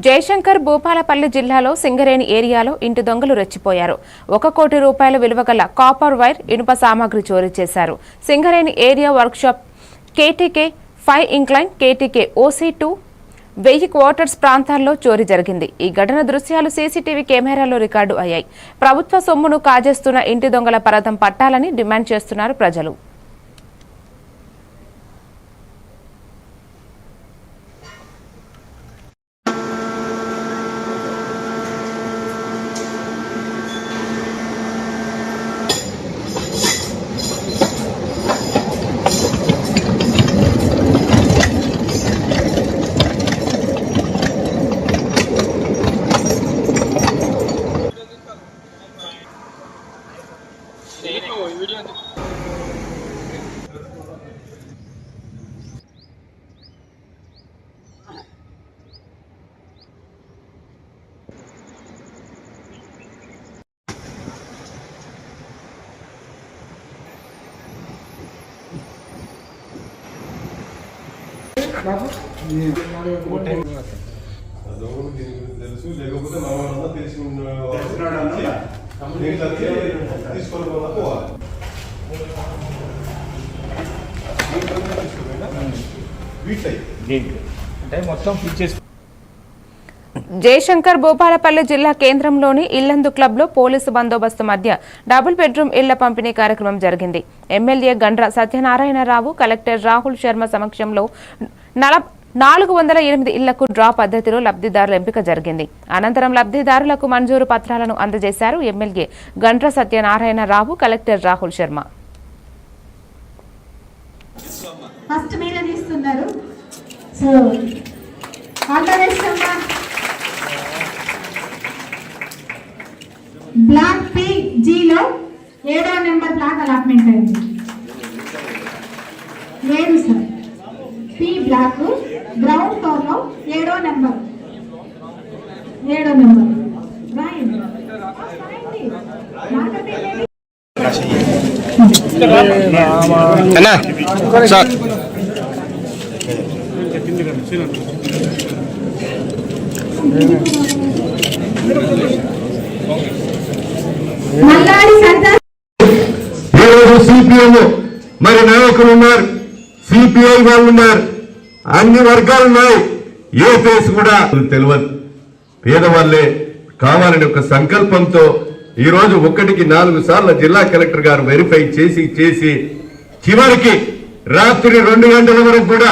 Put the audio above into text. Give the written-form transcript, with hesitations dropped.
జయశంకర్ భూపాలపల్లి జిల్లాలో సింగరేణి ఏరియాలో ఇంటి దొంగలు రెచ్చిపోయారు. 1 కోటి రూపాయల విలువ గల కాపర్ వైర్, ఇనుప సామాగ్రి చోరీ చేశారు. Singareni area workshop KTK 5 incline, KTK OC2 1000 quarters ప్రాంతాల్లో చోరీ జరిగింది. ఈ ఘటన దృశ్యాలు సీసీటీవీ కెమెరాలో రికార్డు అయ్యాయి. ప్రభుత్వ సొమ్మును కాజేస్తున్న ఇంటి దొంగల పరదం పట్టాలని డిమాండ్ చేస్తున్నారు ప్రజలు. జయశంకర్ భూపాలపల్లి జిల్లా కేంద్రంలోని ఇల్లందు క్లబ్లో పోలీసు బందోబస్తు మధ్య డబుల్ బెడ్రూమ్ ఇళ్ల పంపిణీ కార్యక్రమం జరిగింది. ఎమ్మెల్యే గండ్ర సత్యనారాయణరావు, కలెక్టర్ రాహుల్ శర్మ సమక్షంలో 408 ఇళ్లకు డ్రా పద్ధతిలో లబ్ధిదారుల ఎంపిక జరిగింది. అనంతరం లబ్ధిదారులకు మంజూరు పత్రాలను అందజేశారు MLA Gandra Satyanarayana Rao, collector Rahul Sharma. Block P జీలో 7వ నెంబర్ బ్లాక్ అలాట్మెంట్ అయింది. లేదు sir, P block ground floor లో 7వ నెంబర్ మరి నాయకులు ఉన్నారు, సిపిఐ వాళ్ళు ఉన్నారు, అన్ని వర్గాలు ఉన్నాయి. ఏ ఫేస్ కూడా తెలియదు. పేదవాళ్లే కావాలని ఒక సంకల్పంతో ఈరోజు 1కి 4 సార్లు జిల్లా కలెక్టర్ గారు వెరిఫై చేసి చివరికి రాత్రి 2 గంటల వరకు కూడా